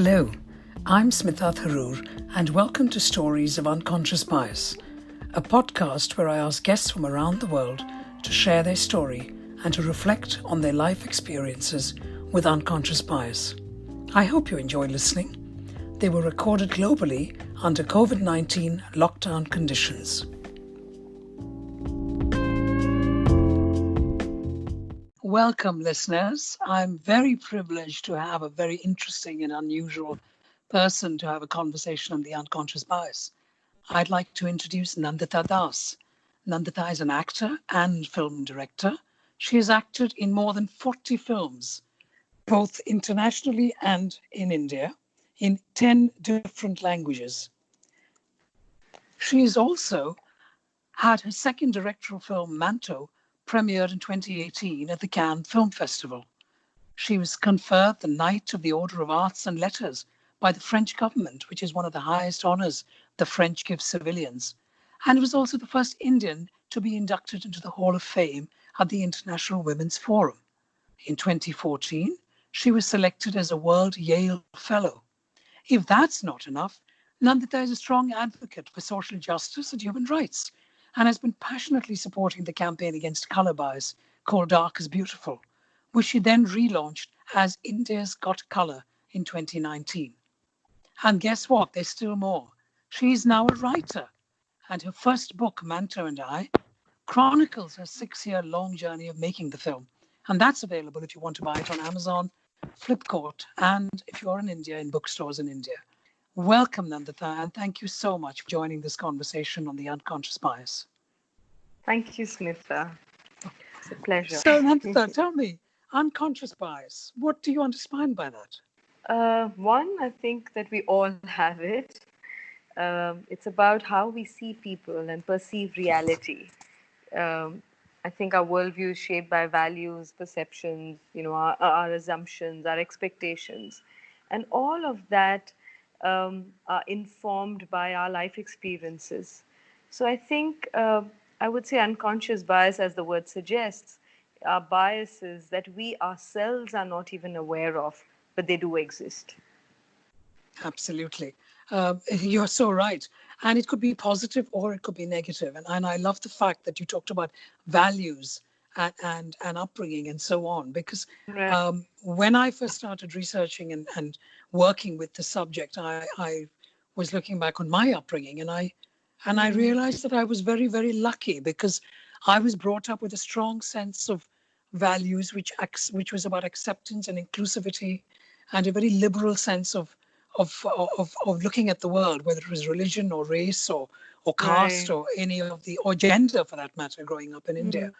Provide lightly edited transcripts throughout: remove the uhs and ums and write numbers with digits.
Hello, I'm Smita Tharoor, and welcome to Stories of Unconscious Bias, a podcast where I ask guests from around the world to share their story and to reflect on their life experiences with unconscious bias. I hope you enjoy listening. They were recorded globally under COVID-19 lockdown conditions. Welcome, listeners. I'm very privileged to have a very interesting and unusual person to have a conversation on the unconscious bias. I'd like to introduce Nandita Das. Nandita is an actor and film director. She has acted in more than 40 films, both internationally and in India, in 10 different languages. She has also had her second directorial film, Manto, premiered in 2018 at the Cannes Film Festival. She was conferred the Knight of the Order of Arts and Letters by the French government, which is one of the highest honors the French give civilians, and was also the first Indian to be inducted into the Hall of Fame at the International Women's Forum. In 2014, she was selected as a World Yale Fellow. If that's not enough, Nandita is a strong advocate for social justice and human rights and has been passionately supporting the campaign against colour bias called Dark is Beautiful, which she then relaunched as India's Got Colour in 2019. And guess what? There's still more. She is now a writer, and her first book, Manto and I, chronicles her 6-year-long journey of making the film. And that's available if you want to buy it on Amazon, Flipkart, and if you're in India, in bookstores in India. Welcome, Nandita, and thank you so much for joining this conversation on the unconscious bias. Thank you, Smita. It's a pleasure. So, Nandita, tell me, unconscious bias, what do you understand by that? One, I think that we all have it. It's about how we see people and perceive reality. I think our worldview is shaped by values, perceptions, our assumptions, our expectations. And all of that are informed by our life experiences. So I think I would say unconscious bias, as the word suggests, are biases that we ourselves are not even aware of, but they do exist. Absolutely. You're so right. And it could be positive or it could be negative. And I love the fact that you talked about values and upbringing and so on, because Right. when I first started researching and working with the subject, I was looking back on my upbringing and I realized that I was very, very lucky because I was brought up with a strong sense of values, which was about acceptance and inclusivity and a very liberal sense of looking at the world, whether it was religion or race or caste Right. or any of the or gender for that matter, growing up in India.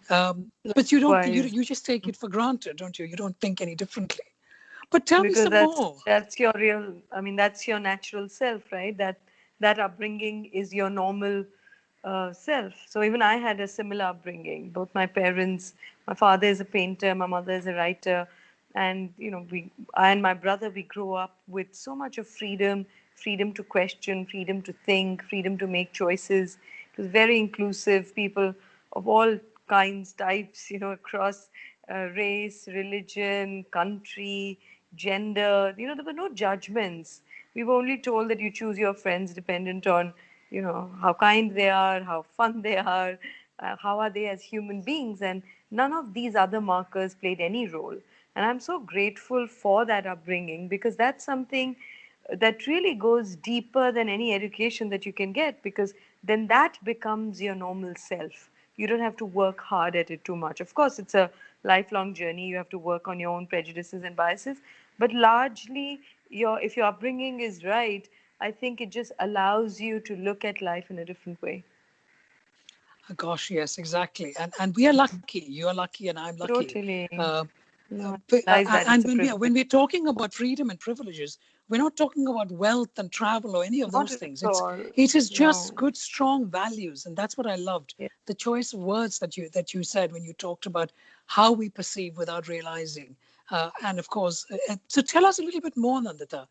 Mm. But Likewise. you just take it for granted, don't you? You don't think any differently. But tell me Because some more. that's your real, I mean, that's your natural self, right? That upbringing is your normal self. So even I had a similar upbringing. Both my parents, my father is a painter, my mother is a writer, and I and my brother, we grew up with so much of freedom, freedom to question, freedom to think, freedom to make choices. It was very inclusive, people of all kinds, types, across race, religion, country, gender. There were no judgments. We were only told that you choose your friends dependent on, how kind they are, how fun they are, how are they as human beings, and none of these other markers played any role. And I'm so grateful for that upbringing, because that's something that really goes deeper than any education that you can get, because then that becomes your normal self. You don't have to work hard at it too much. Of course, it's a lifelong journey. You have to work on your own prejudices and biases, but largely, if your upbringing is right, I think it just allows you to look at life in a different way. Gosh, yes, exactly. And we are lucky. You are lucky, and I'm lucky. Totally. Uh, No, I realize that and it's a when privilege. we're talking about freedom and privileges, we're not talking about wealth and travel or any of Not those at things. all. It is just No. good, strong values, and that's what I loved. Yeah. The choice of words that you said when you talked about how we perceive without realizing, and of course, so tell us a little bit more, Nandita.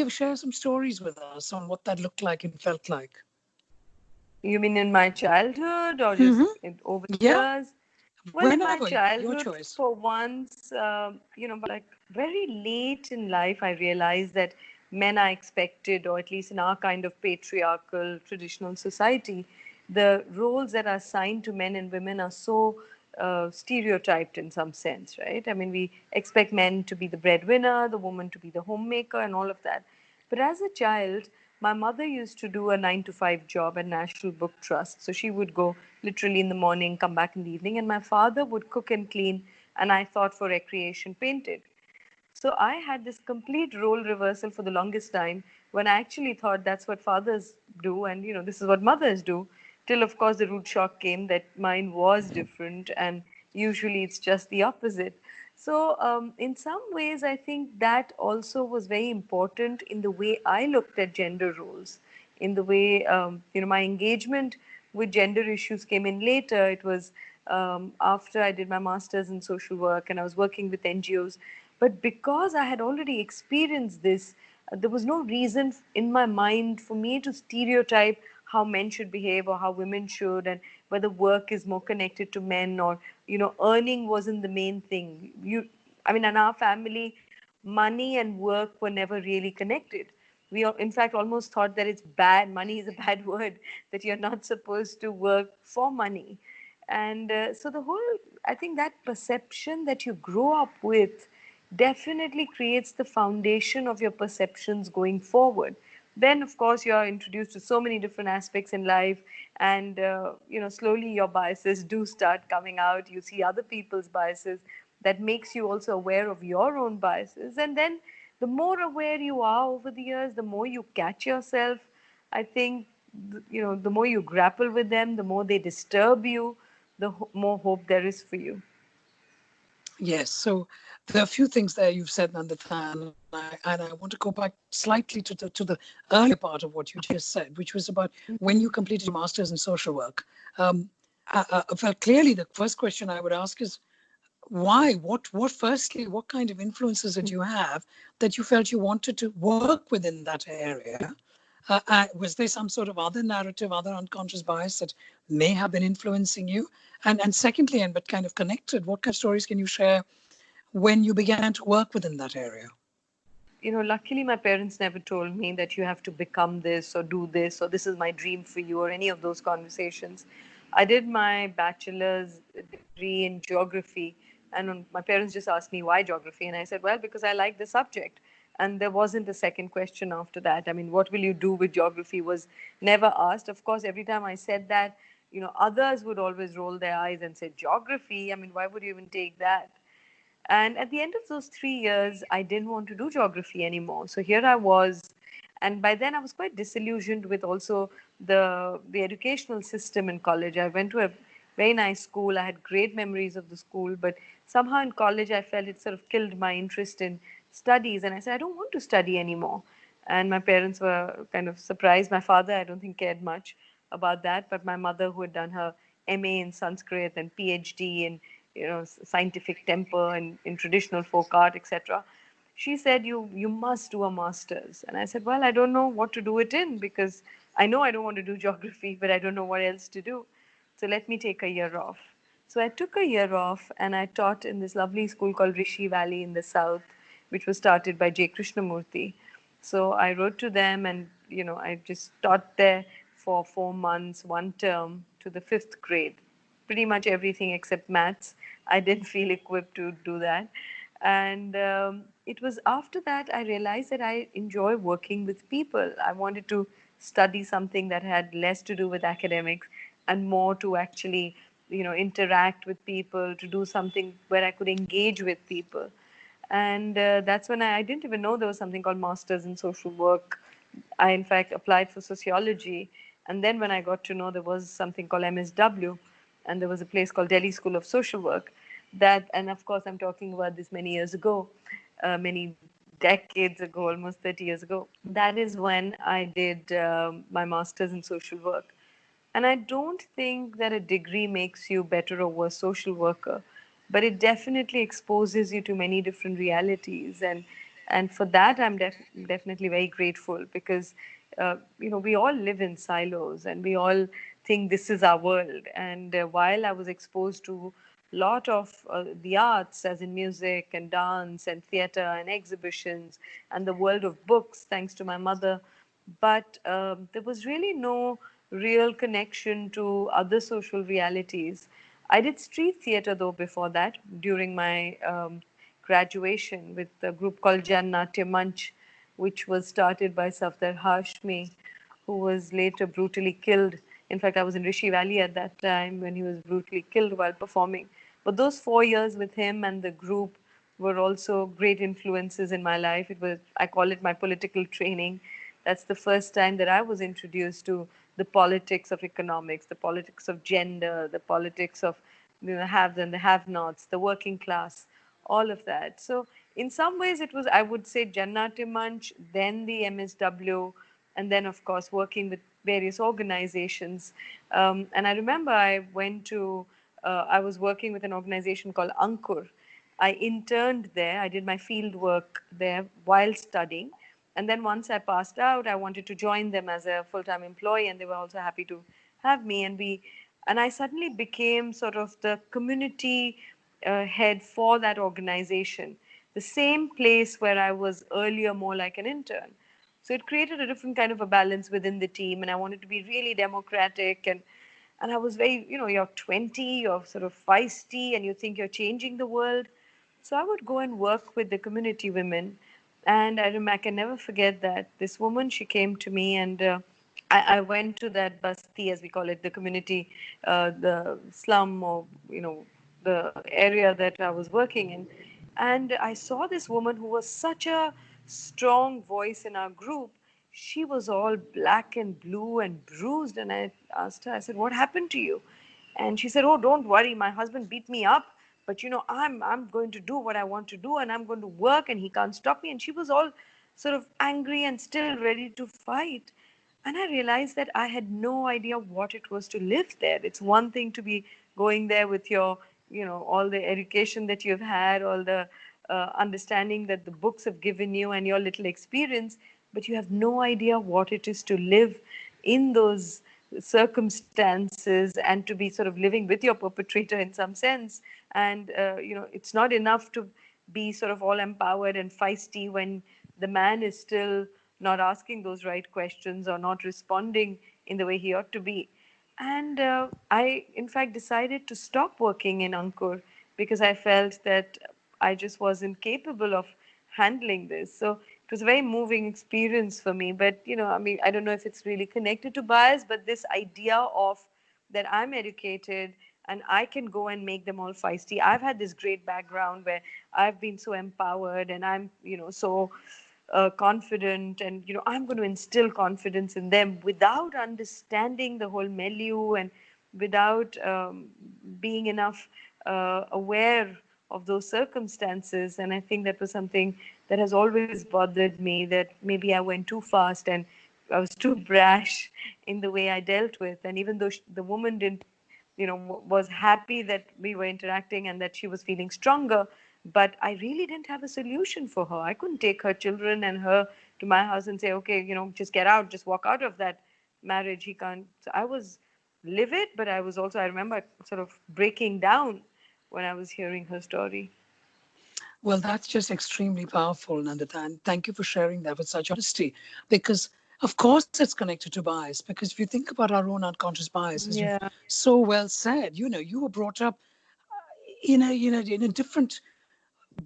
Share some stories with us on what that looked like and felt like. You mean in my childhood or Hmm. just over the Yeah, years? Well, in my Whenever, your childhood, choice. for once, like very late in life, I realized that men are expected, or at least in our kind of patriarchal, traditional society, the roles that are assigned to men and women are so stereotyped in some sense, right? I mean, we expect men to be the breadwinner, the woman to be the homemaker, and all of that. But as a child, my mother used to do a 9 to 5 job at National Book Trust. So she would go literally in the morning, come back in the evening, and my father would cook and clean, and I thought for recreation painted. So I had this complete role reversal for the longest time when I actually thought that's what fathers do, and this is what mothers do. Till of course the root shock came that mine was different, and usually it's just the opposite. So in some ways, I think that also was very important in the way I looked at gender roles, in the way my engagement with gender issues came in later. It was after I did my master's in social work and I was working with NGOs. But because I had already experienced this, there was no reason in my mind for me to stereotype how men should behave or how women should, and whether work is more connected to men, or earning wasn't the main thing. I mean, in our family, money and work were never really connected. We, in fact, almost thought that it's bad. Money is a bad word, that you're not supposed to work for money. And so the whole, I think that perception that you grow up with definitely creates the foundation of your perceptions going forward. Then, of course, you are introduced to so many different aspects in life, and slowly your biases do start coming out. You see other people's biases. That makes you also aware of your own biases, and then the more aware you are over the years, the more you catch yourself. I think the more you grapple with them, the more they disturb you, the more hope there is for you. Yes. So there are a few things there you've said, Nandita, and I want to go back slightly to the earlier part of what you just said, which was about when you completed your master's in social work. Um, well, clearly, the first question I would ask is why? Firstly, what kind of influences did you have that you felt you wanted to work within that area? Was there some sort of other narrative, other unconscious bias that may have been influencing you? And secondly, and but kind of connected, what kind of stories can you share when you began to work within that area? Luckily, my parents never told me that you have to become this or do this or this is my dream for you or any of those conversations. I did my bachelor's degree in geography, and my parents just asked me why geography, and I said, well, because I like the subject. And there wasn't a second question after that. I mean, what will you do with geography was never asked. Of course, every time I said that, others would always roll their eyes and say, geography? I mean, why would you even take that? And at the end of those 3 years, I didn't want to do geography anymore. So here I was, and by then I was quite disillusioned with also the educational system in college. I went to a very nice school. I had great memories of the school, but somehow in college I felt it sort of killed my interest in studies, and I said I don't want to study anymore. And my parents were kind of surprised. My father, I don't think, cared much about that, but my mother, who had done her MA in Sanskrit and PhD in scientific temper and in traditional folk art, etc., she said you must do a master's. And I said, well, I don't know what to do it in, because I know I don't want to do geography, but I don't know what else to do. So let me take a year off. So I took a year off and I taught in this lovely school called Rishi Valley in the south, which was started by J. Krishnamurti. So I wrote to them, and I just taught there for 4 months, one term, to the fifth grade. Pretty much everything except maths. I didn't feel equipped to do that. And it was after that I realized that I enjoy working with people. I wanted to study something that had less to do with academics and more to actually, interact with people, to do something where I could engage with people. And that's when I didn't even know there was something called Masters in Social Work. I, in fact, applied for sociology. And then when I got to know there was something called MSW, and there was a place called Delhi School of Social Work, and of course, I'm talking about this many years ago, many decades ago, almost 30 years ago. That is when I did my master's in social work. And I don't think that a degree makes you better or worse social worker, but it definitely exposes you to many different realities. And for that, I'm definitely very grateful, because we all live in silos, and we all think this is our world. And while I was exposed to a lot of the arts, as in music and dance and theater and exhibitions, and the world of books, thanks to my mother, but there was really no real connection to other social realities. I did street theater though before that, during my graduation, with a group called Jannatya Manch, which was started by Safdar Hashmi, who was later brutally killed. In fact, I was in Rishi Valley at that time when he was brutally killed while performing. But those 4 years with him and the group were also great influences in my life. It was, I call it my political training. That's the first time that I was introduced to the politics of economics, the politics of gender, the politics of haves and the have-nots, the working class, all of that. So in some ways it was, I would say, Jannati Manch, then the MSW, and then of course working with various organizations. And I remember I went to, I was working with an organization called Ankur. I interned there. I did my field work there while studying. And then once I passed out, I wanted to join them as a full-time employee, and they were also happy to have me. And I suddenly became sort of the community head for that organization, the same place where I was earlier more like an intern. So it created a different kind of a balance within the team, and I wanted to be really democratic. And I was very, you're 20, you're sort of feisty, and you think you're changing the world. So I would go and work with the community women. And I remember, I can never forget that this woman, she came to me, and I went to that basti, as we call it, the community, the slum, or, the area that I was working in. And I saw this woman who was such a strong voice in our group. She was all black and blue and bruised. And I asked her, I said, "What happened to you?" And she said, "Oh, don't worry. My husband beat me up, but I'm going to do what I want to do, and I'm going to work, and he can't stop me." And she was all sort of angry and still ready to fight. And I realized that I had no idea what it was to live there. It's one thing to be going there with your, all the education that you've had, all the understanding that the books have given you, and your little experience, but you have no idea what it is to live in those circumstances and to be sort of living with your perpetrator in some sense. And, it's not enough to be sort of all empowered and feisty when the man is still not asking those right questions or not responding in the way he ought to be. And I, in fact, decided to stop working in Ankur because I felt that I just wasn't capable of handling this. So it was a very moving experience for me. But, I mean, I don't know if it's really connected to bias, but this idea of that I'm educated and I can go and make them all feisty. I've had this great background where I've been so empowered, and I'm, so confident, and I'm going to instill confidence in them without understanding the whole milieu, and without being enough aware of those circumstances. And I think that was something that has always bothered me, that maybe I went too fast and I was too brash in the way I dealt with. And even though the woman didn't, was happy that we were interacting and that she was feeling stronger, but I really didn't have a solution for her. I couldn't take her children and her to my house and say, "Okay, just get out, just walk out of that marriage." He can't. So I was livid, but I was also, I remember sort of breaking down when I was hearing her story. Well, that's just extremely powerful, Nandita. And thank you for sharing that with such honesty. Because, of course, it's connected to bias. Because if you think about our own unconscious bias, as you've Yeah, so well said, you were brought up in a different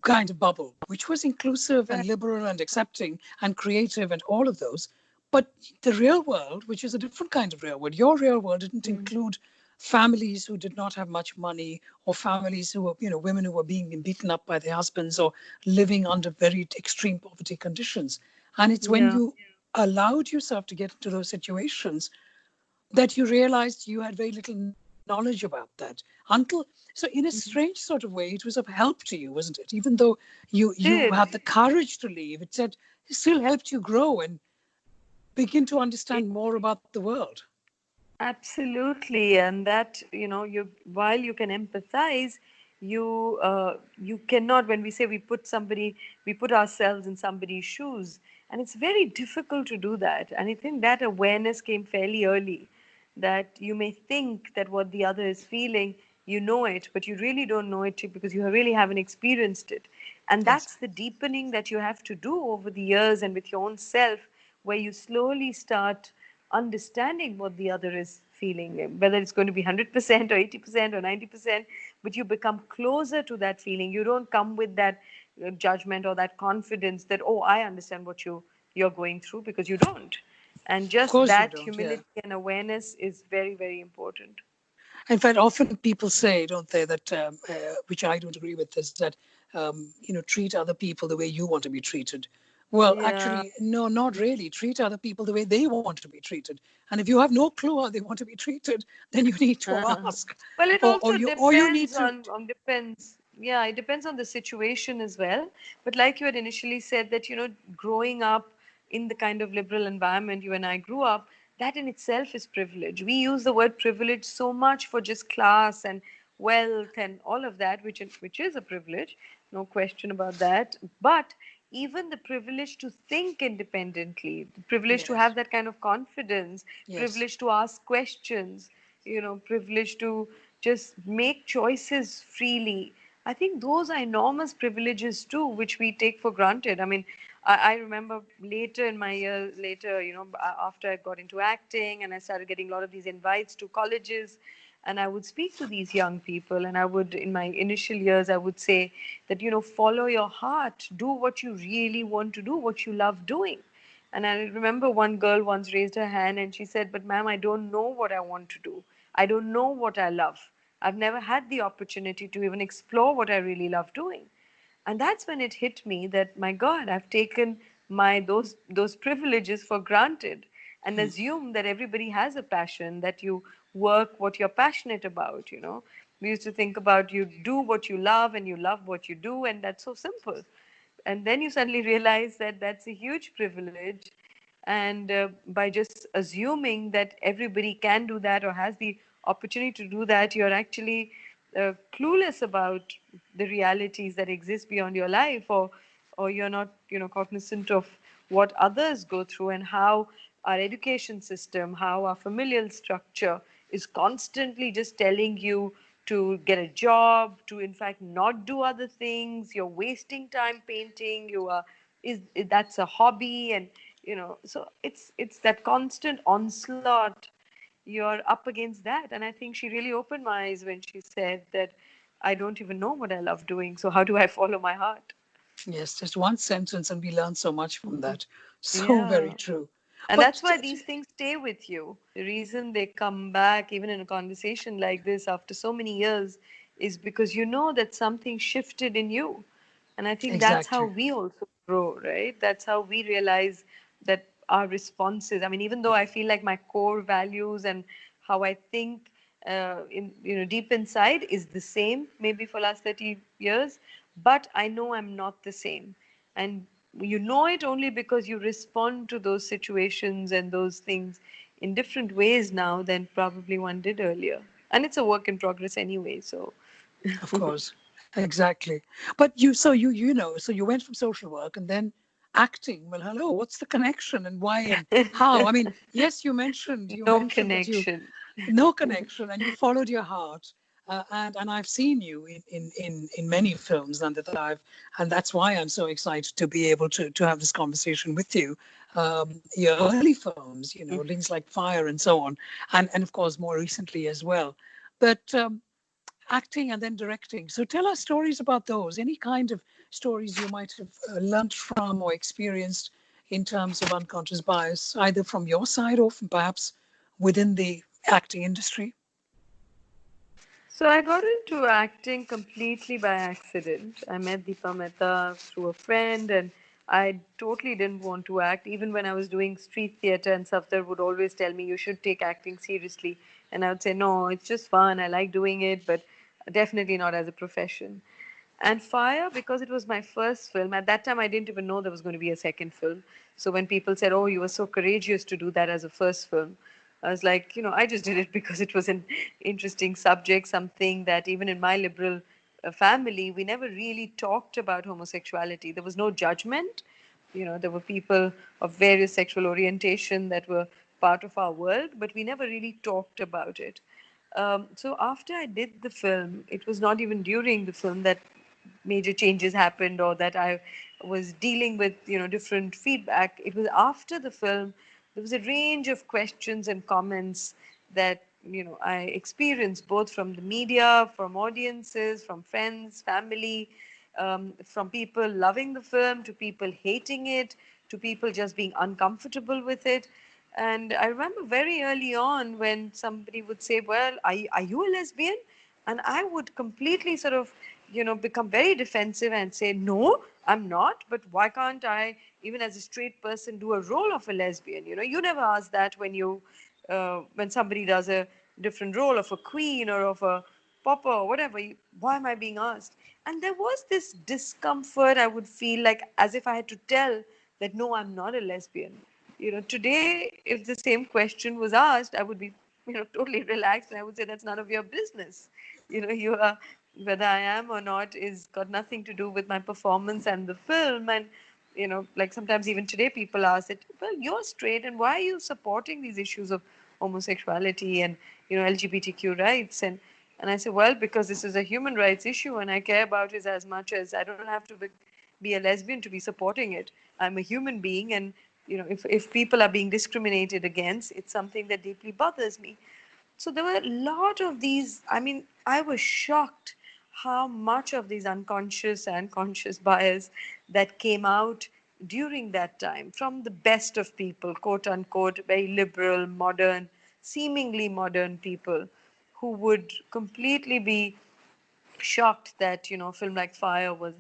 kind of bubble, which was inclusive and right. liberal and accepting and creative and all of those. But the real world, which is a different kind of real world, your real world didn't Mm. include families who did not have much money, or families who were, women who were being beaten up by their husbands or living under very extreme poverty conditions. And it's when Yeah. you allowed yourself to get into those situations that you realized you had very little knowledge about that until, so in a strange Mm. sort of way, it was of help to you, wasn't it? Even though you had Did. the courage to leave, it said it still helped you grow and begin to It, understand more about the world. Absolutely, and that, you, while you can empathize, you cannot. When we say we put somebody, we put ourselves in somebody's shoes, and it's very difficult to do that. And I think that awareness came fairly early, that you may think that what the other is feeling, you know it, but you really don't know it because you really haven't experienced it. And Yes. that's the deepening that you have to do over the years and with your own self, where you slowly start understanding what the other is feeling, whether it's going to be 100% or 80% or 90%, but you become closer to that feeling. You don't come with that judgment or that confidence that, oh, I understand what you're going through, because you don't. And Of just course you that don't. Yeah. humility and awareness is very, very important. In fact, often people say, don't they, that which I don't agree with, is that treat other people the way you want to be treated. Well, Yeah. actually, no, not really. Treat other people the way they want to be treated. And if you have no clue how they want to be treated, then you need to ask, Well, it or also you need depends to. on depends. Yeah, it depends on the situation as well. But like you had initially said that, growing up in the kind of liberal environment you and I grew up, that in itself is privilege. We use the word privilege so much for just class and wealth and all of that, which is a privilege, no question about that. But even the privilege to think independently, the privilege to Yes, have that kind of confidence, yes, privilege to ask questions, privilege to just make choices freely. I think those are enormous privileges too, which we take for granted. I mean, I remember later in my years, later, after I got into acting and I started getting a lot of these invites to colleges, and I would speak to these young people, and I would, in my initial years, I would say that, follow your heart, do what you really want to do, what you love doing. And I remember one girl once raised her hand and she said, "But ma'am, I don't know what I want to do. I don't know what I love. I've never had the opportunity to even explore what I really love doing." And that's when it hit me that, my God, I've taken my those privileges for granted and assumed that everybody has a passion, that you work what you're passionate about. We used to think about, you do what you love and you love what you do, and that's so simple. And then you suddenly realize that that's a huge privilege. And by just assuming that everybody can do that or has the opportunity to do that, you're actually clueless about the realities that exist beyond your life, or you're not cognizant of what others go through, and how our education system, how our familial structure is constantly just telling you to get a job, to in fact not do other things. You're wasting time painting. You are is That's a hobby, and so it's that constant onslaught. You're up against that, and I think she really opened my eyes when she said that I don't even know what I love doing. So how do I follow my heart? yes. Just one sentence, and we learn so much from that. So very Yeah. true. And But that's why these things stay with you. The reason they come back, even in a conversation like this after so many years, is because you know that something shifted in you. And I think that's how exactly, we also grow, right? That's how we realize that our responses, I mean, even though I feel like my core values and how I think deep inside is the same, maybe for last 30 years, but I know I'm not the same. And you know it only because you respond to those situations and those things in different ways now than probably one did earlier. And it's a work in progress anyway, so. of course, exactly. But so you went from social work and then acting. Well, hello, what's the connection and why and how? I mean, yes, you No mentioned that you connection. no connection and you followed your heart. And I've seen you in many films, and and that's why I'm so excited to be able to have this conversation with you. Your early films, things like Fire and so on, and of course more recently as well. But acting and then directing. So tell us stories about those. Any kind of stories you might have learnt from or experienced in terms of unconscious bias, either from your side or from perhaps within the acting industry. So I got into acting completely by accident. I met Deepa Mehta through a friend, and I totally didn't want to act. Even when I was doing street theater, and Safdar would always tell me, "You should take acting seriously." And I would say, "No, it's just fun. I like doing it, but definitely not as a profession." And Fire, because it was my first film, at that time I didn't even know there was going to be a second film. So when people said, "Oh, you were so courageous to do that as a first film," I was like, I just did it because it was an interesting subject, something that even in my liberal family, we never really talked about homosexuality. There was no judgment. There were people of various sexual orientation that were part of our world, but we never really talked about it. So after I did the film, it was not even during the film that major changes happened or that I was dealing with, different feedback. It was after the film, there was a range of questions and comments that, I experienced both from the media, from audiences, from friends, family, from people loving the film to people hating it, to people just being uncomfortable with it. And I remember very early on when somebody would say, "Well, are you a lesbian?" And I would completely sort of, become very defensive and say, "No, I'm not. But why can't I, even as a straight person, do a role of a lesbian?" You never ask that when somebody does a different role of a queen or of a popper or whatever. Why am I being asked? And there was this discomfort I would feel like as if I had to tell that no, I'm not a lesbian. Today, if the same question was asked, I would be, totally relaxed and I would say that's none of your business. You are, whether I am or not is got nothing to do with my performance and the film. And, like sometimes even today people ask it, well, you're straight and why are you supporting these issues of homosexuality and, LGBTQ rights? And I say, well, because this is a human rights issue and I care about it as much as I don't have to be a lesbian to be supporting it. I'm a human being, and if people are being discriminated against, it's something that deeply bothers me. So there were a lot of these. I mean, I was shocked how much of these unconscious and conscious bias that came out during that time from the best of people, quote unquote, very liberal, modern, seemingly modern people who would completely be shocked that a film like Fire was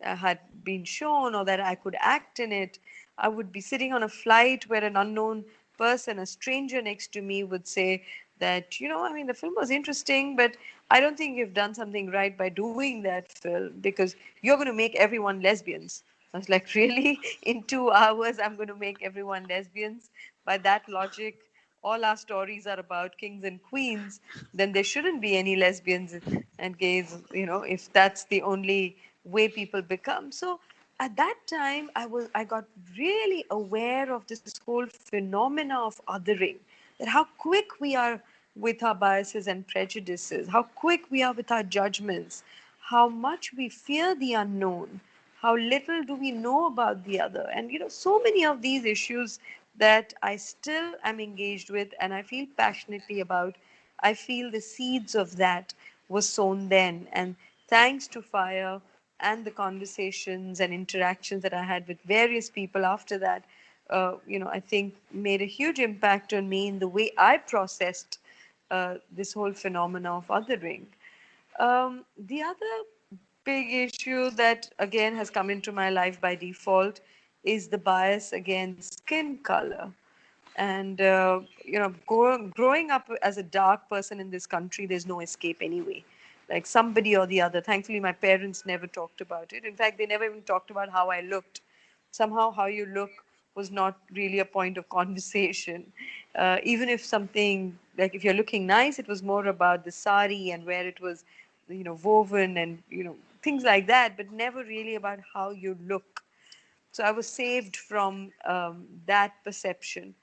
had been shown or that I could act in it. I would be sitting on a flight where an unknown person, a stranger next to me, would say that I mean the film was interesting, but I don't think you've done something right by doing that film because you're going to make everyone lesbians. I was like, really? In 2 hours, I'm going to make everyone lesbians? By that logic, all our stories are about kings and queens, then there shouldn't be any lesbians and gays, if that's the only way people become. So at that time, I got really aware of this whole phenomena of othering, that how quick we are with our biases and prejudices, how quick we are with our judgments, how much we fear the unknown, how little do we know about the other. And so many of these issues that I still am engaged with and I feel passionately about, I feel the seeds of that was sown then. And thanks to Fire and the conversations and interactions that I had with various people after that, I think made a huge impact on me in the way I processed this whole phenomena of othering. The other big issue that again has come into my life by default is the bias against skin color. And growing up as a dark person in this country, there's no escape anyway. Like somebody or the other. Thankfully, my parents never talked about it. In fact, they never even talked about how I looked. Somehow, how you look was not really a point of conversation. Even if something like if you're looking nice, it was more about the sari and where it was, woven and things like that, but never really about how you look. So I was saved from that perception.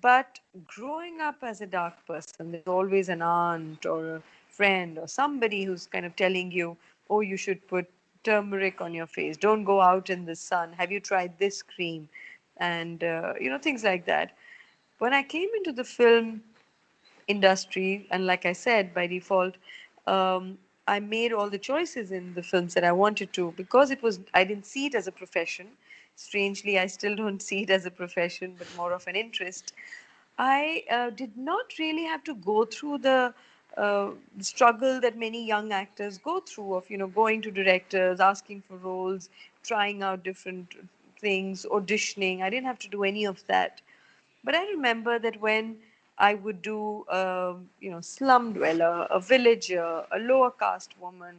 But growing up as a dark person, there's always an aunt or a friend or somebody who's kind of telling you, oh, you should put turmeric on your face. Don't go out in the sun. Have you tried this cream? And, things like that. When I came into the film industry, and like I said, by default, I made all the choices in the films that I wanted to because I didn't see it as a profession. Strangely, I still don't see it as a profession, but more of an interest. I did not really have to go through the struggle that many young actors go through of, going to directors, asking for roles, trying out different things, auditioning. I didn't have to do any of that. But I remember that when I would do, slum dweller, a villager, a lower caste woman,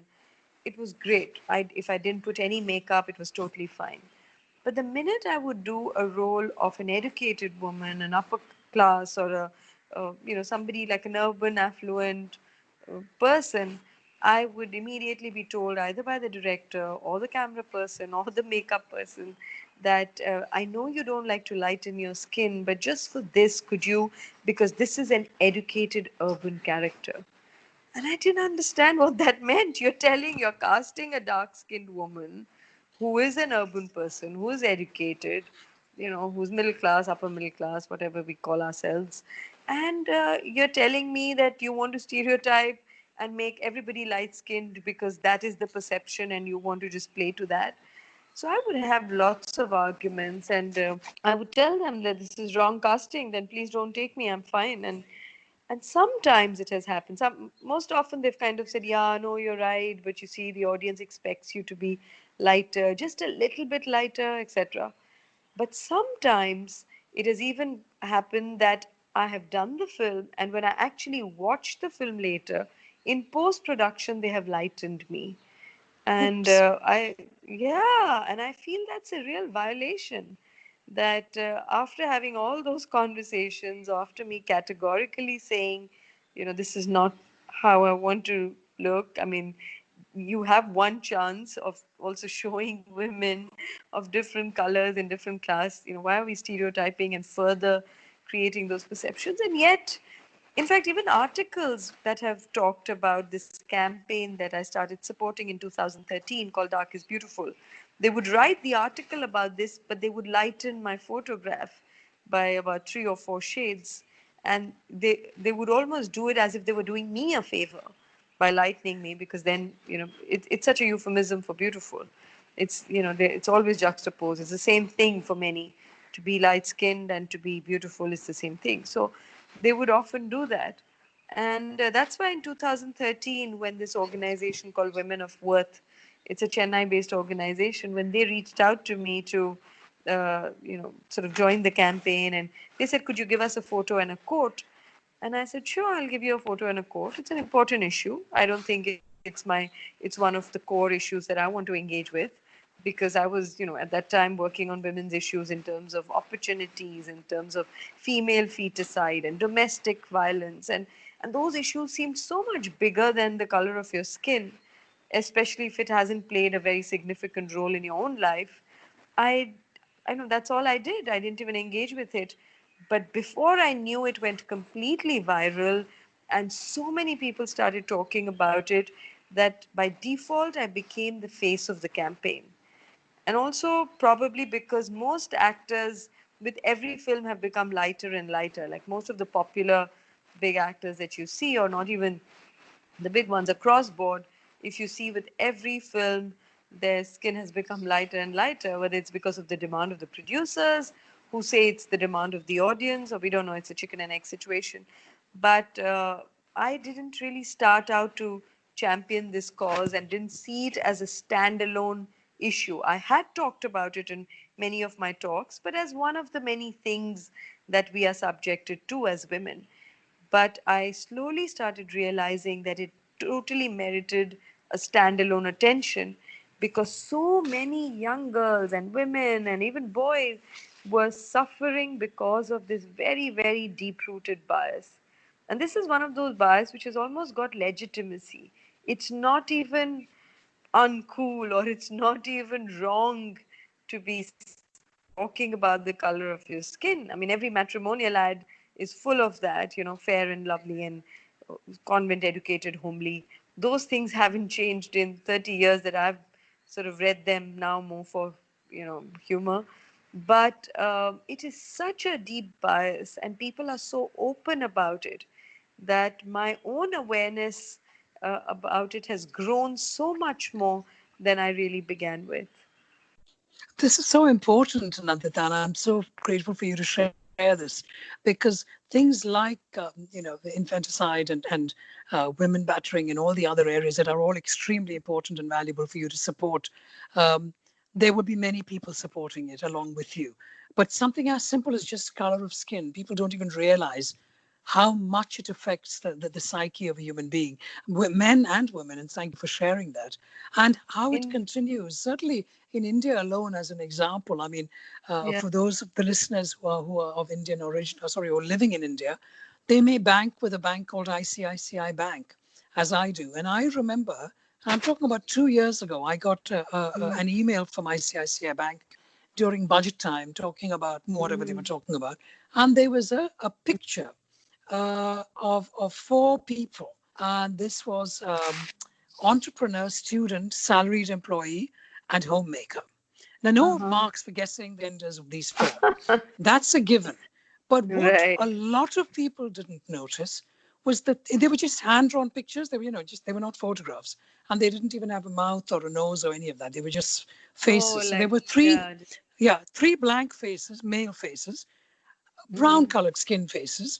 it was great. If I didn't put any makeup, it was totally fine. But the minute I would do a role of an educated woman, an upper class, or somebody like an urban affluent person, I would immediately be told either by the director or the camera person or the makeup person that I know you don't like to lighten your skin, but just for this, could you? Because this is an educated urban character. And I didn't understand what that meant. You're casting a dark skinned woman who is an urban person, who is educated, who's middle class, upper middle class, whatever we call ourselves. And you're telling me that you want to stereotype and make everybody light skinned because that is the perception and you want to just play to that. So I would have lots of arguments, and I would tell them that this is wrong casting, then please don't take me, I'm fine. And sometimes it has happened. Most often they've kind of said, "Yeah, no, you're right, but you see, the audience expects you to be lighter, just a little bit lighter, etc." But sometimes it has even happened that I have done the film, and when I actually watch the film later, in post production, they have lightened me. And Oops. yeah, and I feel that's a real violation. That after having all those conversations, after me categorically saying, this is not how I want to look. I mean, you have one chance of also showing women of different colors in different class. Why are we stereotyping and further creating those perceptions? And yet, in fact, even articles that have talked about this campaign that I started supporting in 2013 called Dark is Beautiful, they would write the article about this, but they would lighten my photograph by about 3 or 4 shades. And they would almost do it as if they were doing me a favor by lightening me, because then, it's such a euphemism for beautiful. It's always juxtaposed. It's the same thing for many. To be light skinned and to be beautiful is the same thing. So they would often do that. And that's why in 2013, when this organization called Women of Worth, it's a Chennai based organization, when they reached out to me to, sort of join the campaign, and they said, "Could you give us a photo and a quote?" And I said, "Sure, I'll give you a photo and a quote. It's an important issue. I don't think it's one of the core issues that I want to engage with, because I was, at that time working on women's issues in terms of opportunities, in terms of female feticide and domestic violence. And those issues seemed so much bigger than the color of your skin, especially if it hasn't played a very significant role in your own life. I I know that's all I did. I didn't even engage with it. But before I knew, it went completely viral, and so many people started talking about it that by default I became the face of the campaign. And also, probably because most actors with every film have become lighter and lighter. Like most of the popular big actors that you see, or not even the big ones across board, if you see with every film, their skin has become lighter and lighter, whether it's because of the demand of the producers, who say it's the demand of the audience, or we don't know, it's a chicken and egg situation. But I didn't really start out to champion this cause and didn't see it as a standalone issue. I had talked about it in many of my talks, but as one of the many things that we are subjected to as women. But I slowly started realizing that it totally merited a standalone attention, because so many young girls and women and even boys were suffering because of this very, very deep rooted bias. And this is one of those bias which has almost got legitimacy. It's not even uncool, or it's not even wrong to be talking about the color of your skin. I mean, every matrimonial ad is full of that, fair and lovely and convent educated, homely. Those things haven't changed in 30 years that I've sort of read them, now more for, humor. But it is such a deep bias, and people are so open about it, that my own awareness about it has grown so much more than I really began with. This is so important, Nandita, and I'm so grateful for you to share this, because things like the infanticide and women battering and all the other areas that are all extremely important and valuable for you to support. Um, there would be many people supporting it along with you, but something as simple as just color of skin, people don't even realize how much it affects the psyche of a human being, men and women, and thank you for sharing that, and how it In continues. Certainly in India alone, as an example, I mean, Yeah. for those of the listeners who are of Indian origin, or sorry, who are living in India, they may bank with a bank called ICICI Bank, as I do. And I remember, I'm talking about 2 years ago, I got an email from ICICI Bank during budget time talking about whatever they were talking about. And there was a picture of four people. And this was entrepreneur, student, salaried employee, and homemaker. Now, no Uh-huh. marks for guessing the genders of these four. That's a given. But what Right. a lot of people didn't notice was that they were just hand-drawn pictures. They were, just they were not photographs, and they didn't even have a mouth or a nose or any of that. They were just Oh, faces. So there like, were three, yeah. yeah, three blank faces, male faces, Mm-hmm. brown-colored skin faces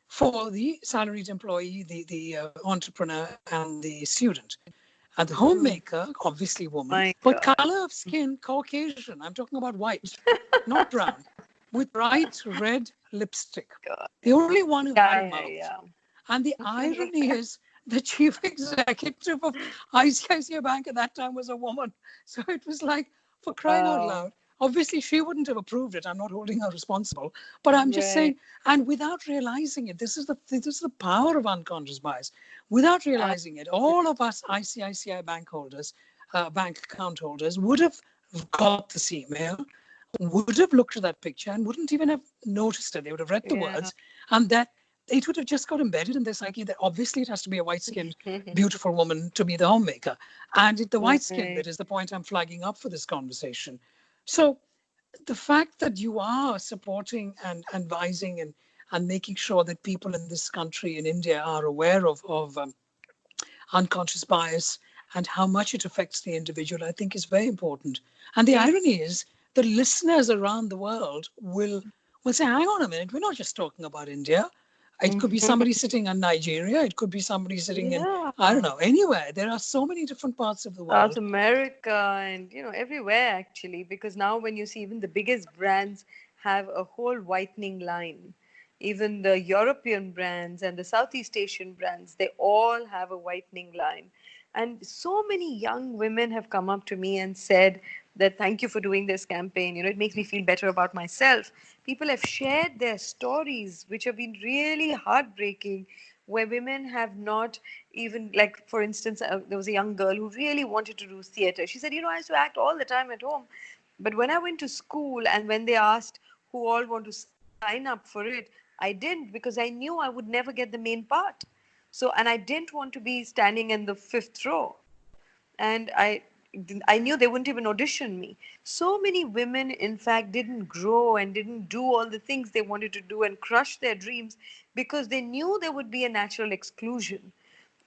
for the salaried employee, the entrepreneur, and the student. And the homemaker, obviously woman, My but God. color of skin, Caucasian. I'm talking about white, not brown, with bright red lipstick. God. The only one who had a Yeah, mouth. yeah, And the irony is the chief executive of ICICI Bank at that time was a woman. So it was like, for crying out Wow. loud, obviously she wouldn't have approved it. I'm not holding her responsible. But I'm just Right. saying, and without realizing it, this is the power of unconscious bias. Without realizing it, all of us ICICI bank holders, bank account holders, would have got this email, would have looked at that picture and wouldn't even have noticed it. They would have read the Yeah. words, and that it would have just got embedded in their psyche that obviously it has to be a white-skinned, beautiful woman to be the homemaker. And the white-skinned Right. bit is the point I'm flagging up for this conversation. So the fact that you are supporting and advising and making sure that people in this country, in India, are aware of unconscious bias and how much it affects the individual, I think is very important. And the See, irony is that listeners around the world will say, hang on a minute, we're not just talking about India. It could be somebody sitting in Nigeria. It could be somebody sitting in, yeah. I don't know, anywhere. There are so many different parts of the South world. America and everywhere actually, because now when you see even the biggest brands have a whole whitening line. Even the European brands and the Southeast Asian brands, they all have a whitening line. And so many young women have come up to me and said that thank you for doing this campaign. It makes me feel better about myself. People have shared their stories, which have been really heartbreaking, where women have not even, like, for instance, there was a young girl who really wanted to do theater. She said, I used to act all the time at home. But when I went to school and when they asked who all want to sign up for it, I didn't because I knew I would never get the main part. So, and I didn't want to be standing in the fifth row. And I knew they wouldn't even audition me. So many women, in fact, didn't grow and didn't do all the things they wanted to do and crush their dreams because they knew there would be a natural exclusion.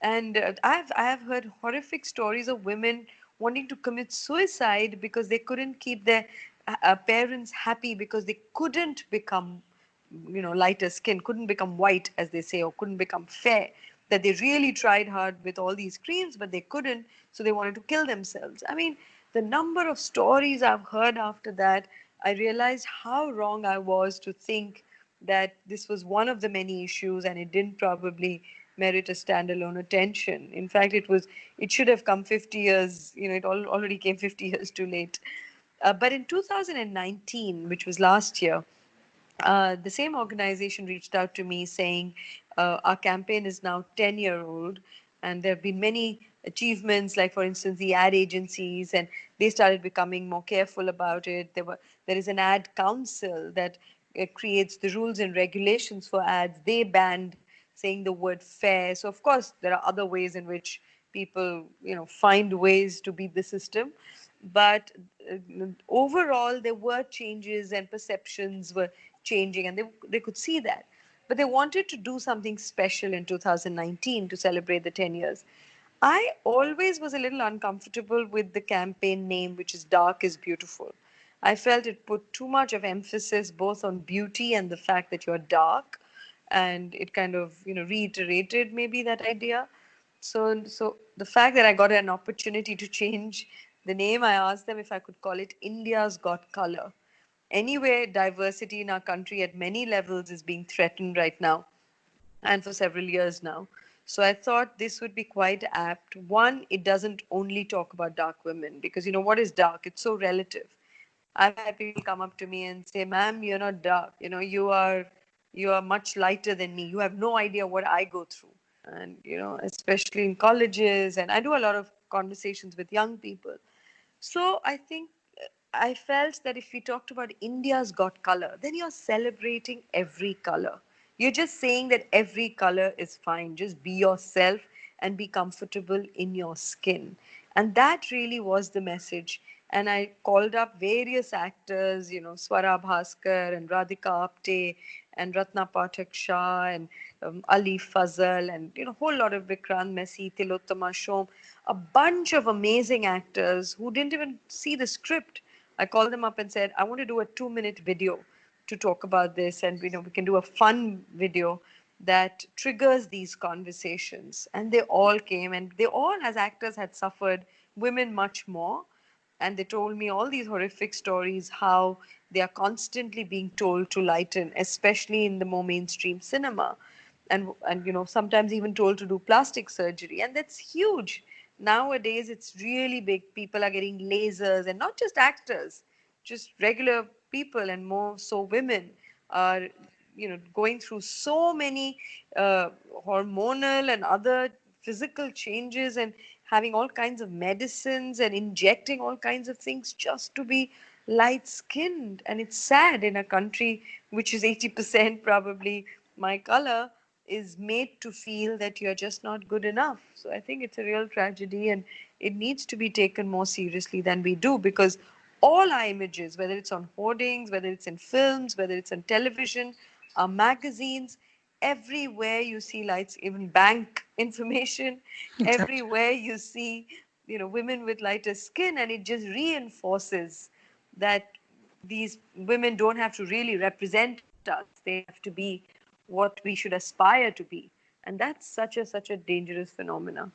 And I have heard horrific stories of women wanting to commit suicide because they couldn't keep their parents happy because they couldn't become lighter skin, couldn't become white, as they say, or couldn't become fair. That they really tried hard with all these creams, but they couldn't, so they wanted to kill themselves. I mean, the number of stories I've heard after that, I realized how wrong I was to think that this was one of the many issues and it didn't probably merit a standalone attention. In fact, it should have come 50 years, it already came 50 years too late. But in 2019, which was last year, the same organization reached out to me saying our campaign is now 10-year-old and there have been many achievements, like for instance the ad agencies, and they started becoming more careful about it. There is an ad council that creates the rules and regulations for ads. They banned saying the word fair. So of course there are other ways in which people find ways to beat the system, but overall there were changes and perceptions were changing, and they could see that. But they wanted to do something special in 2019 to celebrate the 10 years. I always was a little uncomfortable with the campaign name, which is Dark is Beautiful. I felt it put too much of emphasis both on beauty and the fact that you're dark, and it kind of reiterated maybe that idea. So the fact that I got an opportunity to change the name, I asked them if I could call it India's Got Color. Anyway, diversity in our country at many levels is being threatened right now and for several years now. So I thought this would be quite apt. One, it doesn't only talk about dark women because what is dark? It's so relative. I've had people come up to me and say, "Ma'am, you're not dark. You are much lighter than me. You have no idea what I go through." And especially in colleges, and I do a lot of conversations with young people. So I think I felt that if we talked about India's got color, then you're celebrating every color. You're just saying that every color is fine. Just be yourself and be comfortable in your skin. And that really was the message. And I called up various actors, Swara Bhaskar and Radhika Apte and Ratna Pathak Shah and Ali Fazal and, a whole lot of Vikrant Messi, Tilottama Shom, a bunch of amazing actors who didn't even see the script. I called them up and said, I want to do a 2-minute video to talk about this, and we can do a fun video that triggers these conversations. And they all came, and they all, as actors, had suffered, women much more. And they told me all these horrific stories, how they are constantly being told to lighten, especially in the more mainstream cinema, and sometimes even told to do plastic surgery, and that's huge. Nowadays it's really big. People are getting lasers, and not just actors, just regular people, and more so women are going through so many hormonal and other physical changes, and having all kinds of medicines and injecting all kinds of things just to be light skinned. And it's sad in a country which is 80% probably my color, is made to feel that you're just not good enough. So I think it's a real tragedy, and it needs to be taken more seriously than we do, because all our images, whether it's on hoardings, whether it's in films, whether it's on television, our magazines, everywhere you see lights, even bank information, Correct. everywhere you see, women with lighter skin, and it just reinforces that these women don't have to really represent us. They have to be what we should aspire to be. And that's such a dangerous phenomena.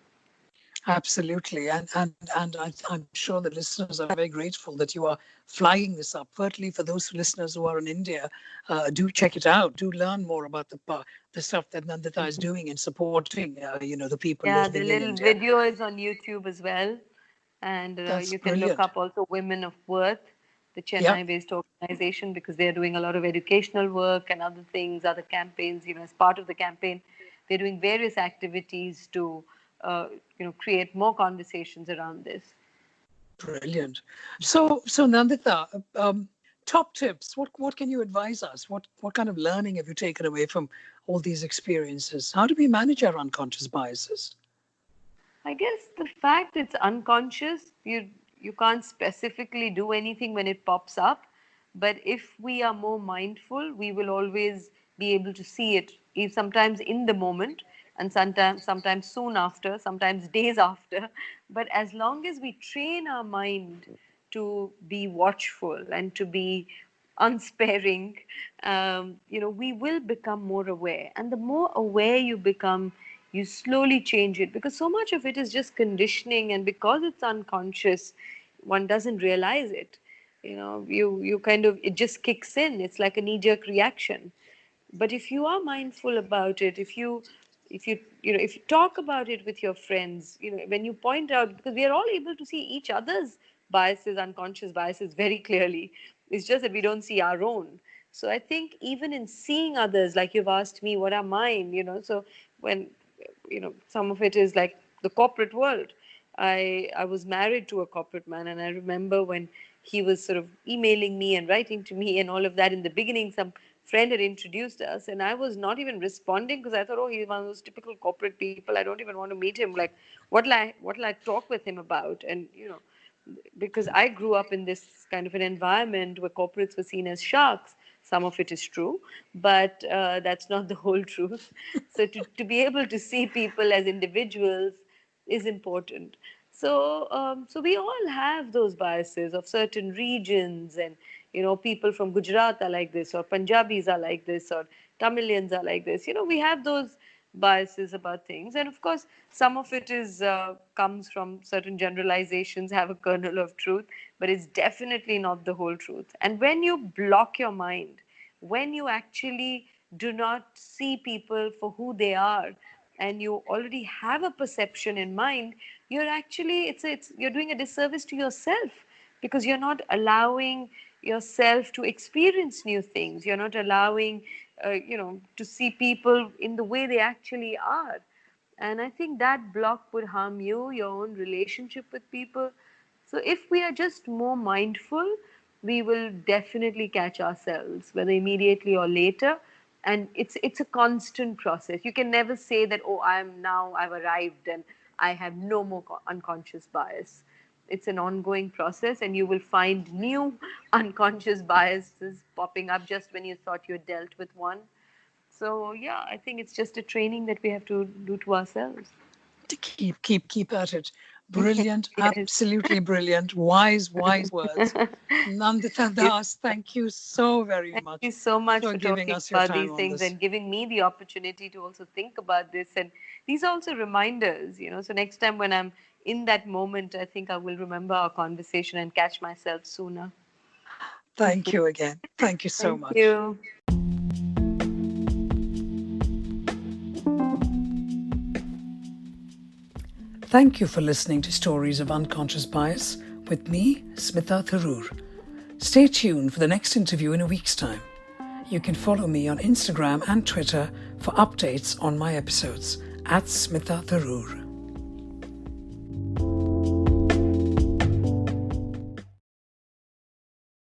Absolutely. I'm sure the listeners are very grateful that you are flying this up. Certainly, for those listeners who are in India, do check it out. Do learn more about the stuff that Nandita is doing in supporting, the people Yeah, living the in little India. video is on YouTube as well. And That's you can look brilliant. up also Women of Worth, the Yeah, Chennai based organization, because they're doing a lot of educational work and other things, other campaigns. As part of the campaign, they're doing various activities to, uh, create more conversations around this. brilliant. So Nandita, top tips. What can you advise us? What kind of learning have you taken away from all these experiences? How do we manage our unconscious biases? I guess the fact it's unconscious, you can't specifically do anything when it pops up, but if we are more mindful, we will always be able to see it. Sometimes in the moment, and sometimes soon after, sometimes days after. But as long as we train our mind to be watchful and to be unsparing, we will become more aware. And the more aware you become, you slowly change it, because so much of it is just conditioning, and because it's unconscious, one doesn't realize it. You kind of, it just kicks in. It's like a knee-jerk reaction. But if you are mindful about it, if you talk about it with your friends, when you point out, because we are all able to see each other's biases, unconscious biases, very clearly. It's just that we don't see our own. So I think even in seeing others, like you've asked me what are mine, so when, some of it is like the corporate world. I was married to a corporate man, and I remember when he was sort of emailing me and writing to me and all of that. In the beginning, some friend had introduced us, and I was not even responding, because I thought, oh, he's one of those typical corporate people. I don't even want to meet him. Like, what will I talk with him about? And because I grew up in this kind of an environment where corporates were seen as sharks. Some of it is true, but that's not the whole truth. So to be able to see people as individuals is important. So we all have those biases of certain regions, and people from Gujarat are like this, or Punjabis are like this, or Tamilians are like this. We have those biases about things, and of course, some of it is comes from certain generalizations, have a kernel of truth, but it's definitely not the whole truth. And when you block your mind, when you actually do not see people for who they are, and you already have a perception in mind, you're actually, it's you're doing a disservice to yourself, because you're not allowing yourself to experience new things. You're not allowing to see people in the way they actually are. And I think that block would harm you, your own relationship with people. So if we are just more mindful, we will definitely catch ourselves, whether immediately or later. And it's a constant process. You can never say that, oh, I've arrived and I have no more unconscious bias. It's an ongoing process, and you will find new unconscious biases popping up just when you thought you dealt with one. So yeah, I think it's just a training that we have to do to ourselves. To keep at it. Brilliant, Yes. absolutely brilliant. Wise words. Nandita Das, thank you so very Thank much you so much for for giving talking us your about time these on things this. and giving me the opportunity to also think about this. And these are also reminders, So next time when I'm in that moment, I think I will remember our conversation and catch myself sooner. Thank you again. Thank you so Thank much. you. Thank you for listening to Stories of Unconscious Bias with me, Smita Tharoor. Stay tuned for the next interview in a week's time. You can follow me on Instagram and Twitter for updates on my episodes at Smita Tharoor.